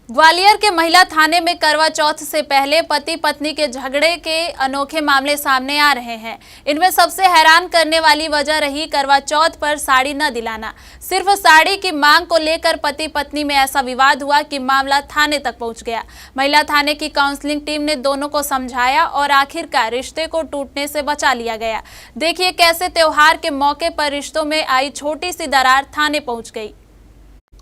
ग्वालियर के महिला थाने में करवा चौथ से पहले पति पत्नी के झगड़े के अनोखे मामले सामने आ रहे हैं। इनमें सबसे हैरान करने वाली वजह रही करवा चौथ पर साड़ी न दिलाना। सिर्फ साड़ी की मांग को लेकर पति पत्नी में ऐसा विवाद हुआ कि मामला थाने तक पहुंच गया। महिला थाने की काउंसलिंग टीम ने दोनों को समझाया और आखिरकार रिश्ते को टूटने से बचा लिया गया। देखिए कैसे त्योहार के मौके पर रिश्तों में आई छोटी सी दरार थाने पहुंच गई।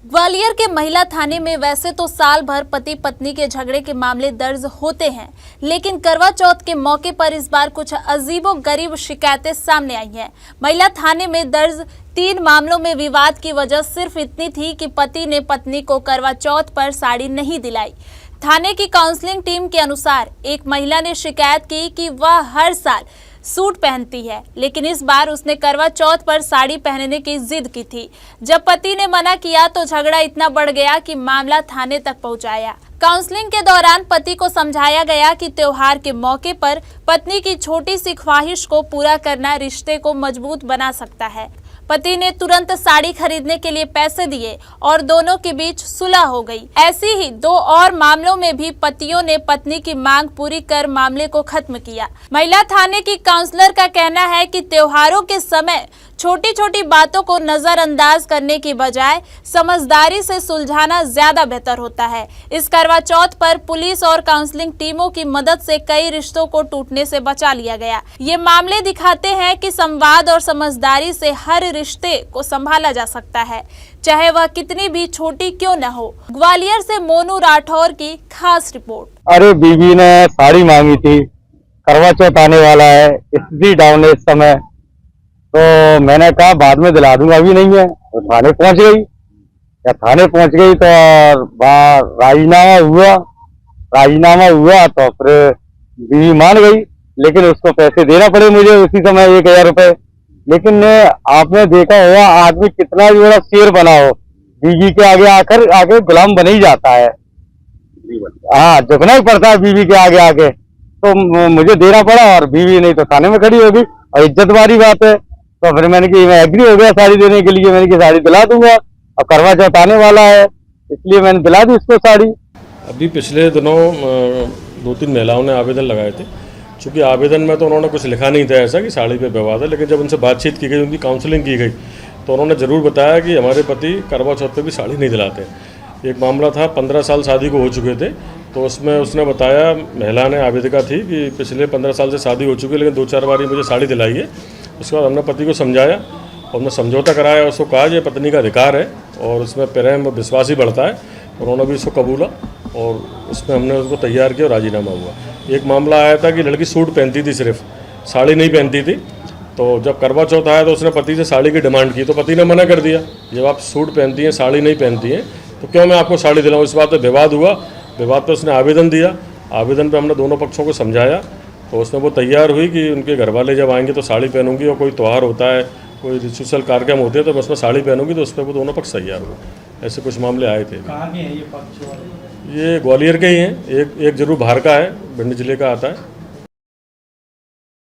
ग्वालियर के महिला थाने में वैसे तो साल भर पति पत्नी के झगड़े के मामले दर्ज होते हैं, लेकिन करवा चौथ के मौके पर इस बार कुछ अजीबोगरीब शिकायतें सामने आई हैं। महिला थाने में दर्ज 3 मामलों में विवाद की वजह सिर्फ इतनी थी कि पति ने पत्नी को करवा चौथ पर साड़ी नहीं दिलाई। थाने की काउंसलिंग टीम के अनुसार एक महिला ने शिकायत की कि वह हर साल सूट पहनती है, लेकिन इस बार उसने करवा चौथ पर साड़ी पहनने की जिद की थी। जब पति ने मना किया तो झगड़ा इतना बढ़ गया कि मामला थाने तक पहुंचाया। काउंसलिंग के दौरान पति को समझाया गया कि त्योहार के मौके पर पत्नी की छोटी सी ख्वाहिश को पूरा करना रिश्ते को मजबूत बना सकता है। पति ने तुरंत साड़ी खरीदने के लिए पैसे दिए और दोनों के बीच सुलह हो गई। ऐसी ही 2 और मामलों में भी पतियों ने पत्नी की मांग पूरी कर मामले को खत्म किया। महिला थाने की काउंसलर का कहना है कि त्योहारों के समय छोटी छोटी बातों को नजरअंदाज करने की बजाय समझदारी से सुलझाना ज्यादा बेहतर होता है। इस करवा चौथ पर पुलिस और काउंसलिंग टीमों की मदद से कई रिश्तों को टूटने से बचा लिया गया। ये मामले दिखाते हैं कि संवाद और समझदारी से हर रिश्ते को संभाला जा सकता है, चाहे वह कितनी भी छोटी क्यों न हो। ग्वालियर से मोनू राठौर की खास रिपोर्ट। अरे बीवी ने साड़ी मांगी थी, करवा चौथ आने वाला है, स्थिति डाउन है इस समय, तो मैंने कहा बाद में दिला दूंगा, अभी नहीं है। तो थाने पहुंच गई। या थाने पहुंच गई तो राजीनामा हुआ तो फिर बीवी मान गई, लेकिन उसको पैसे देना पड़े मुझे उसी समय 1000 रुपए। लेकिन आपने देखा होगा आदमी कितना भी बड़ा शेर बना हो, बीवी के आगे गुलाम बन ही जाता है। हाँ, झुकना ही पड़ता है बीवी के आगे। तो मुझे देना पड़ा और बीवी नहीं तो थाने में खड़ी होगी और इज्जत वाली बात है। तो फिर मैं एग्री हो गया साड़ी देने के लिए। मैंने की साड़ी दिला दूंगा, और करवा चौथ आने वाला है इसलिए मैंने दिला दी उसको साड़ी। अभी पिछले दिनों 2-3 महिलाओं ने आवेदन लगाए थे। चूँकि आवेदन में तो उन्होंने कुछ लिखा नहीं था ऐसा कि साड़ी पे विवाद है, लेकिन जब उनसे बातचीत की गई, उनकी काउंसलिंग की गई, तो उन्होंने ज़रूर बताया कि हमारे पति करवा चौथ पे भी साड़ी नहीं दिलाते। एक मामला था, 15 साल शादी को हो चुके थे, तो उसमें उसने बताया, महिला ने आवेदिका थी, कि पिछले 15 साल से शादी हो चुकी है, लेकिन 2-4 बार मुझे साड़ी दिलाई है। उसके बाद हमने पति को समझाया और हमने समझौता कराया, उसको कहा ये पत्नी का अधिकार है और उसमें प्रेम विश्वास ही बढ़ता है। उन्होंने भी इसको कबूला और उसमें हमने उसको तैयार किया और राजीनामा हुआ। एक मामला आया था कि लड़की सूट पहनती थी, सिर्फ साड़ी नहीं पहनती थी। तो जब करवा चौथ आया तो उसने पति से साड़ी की डिमांड की, तो पति ने मना कर दिया, जब आप सूट पहनती हैं साड़ी नहीं पहनती हैं तो क्यों मैं आपको साड़ी दिलाऊँ। इस बात पर विवाद हुआ। विवाद पर उसने आवेदन दिया। आवेदन पर हमने दोनों पक्षों को समझाया, तो उसमें वो तैयार हुई कि उनके घर वाले जब आएंगे तो साड़ी पहनूंगी, और कोई त्यौहार होता है, कोई रिचुअल कार्यक्रम होते हैं तो मैं उसमें साड़ी पहनूंगी। तो उस पर वो दोनों पक्ष तैयार हुए। ऐसे कुछ मामले आए थे। कहाँ के हैं ये पक्ष वाले? ये ग्वालियर के ही हैं। एक जरूर बाहर का है, भिंड जिले का आता है।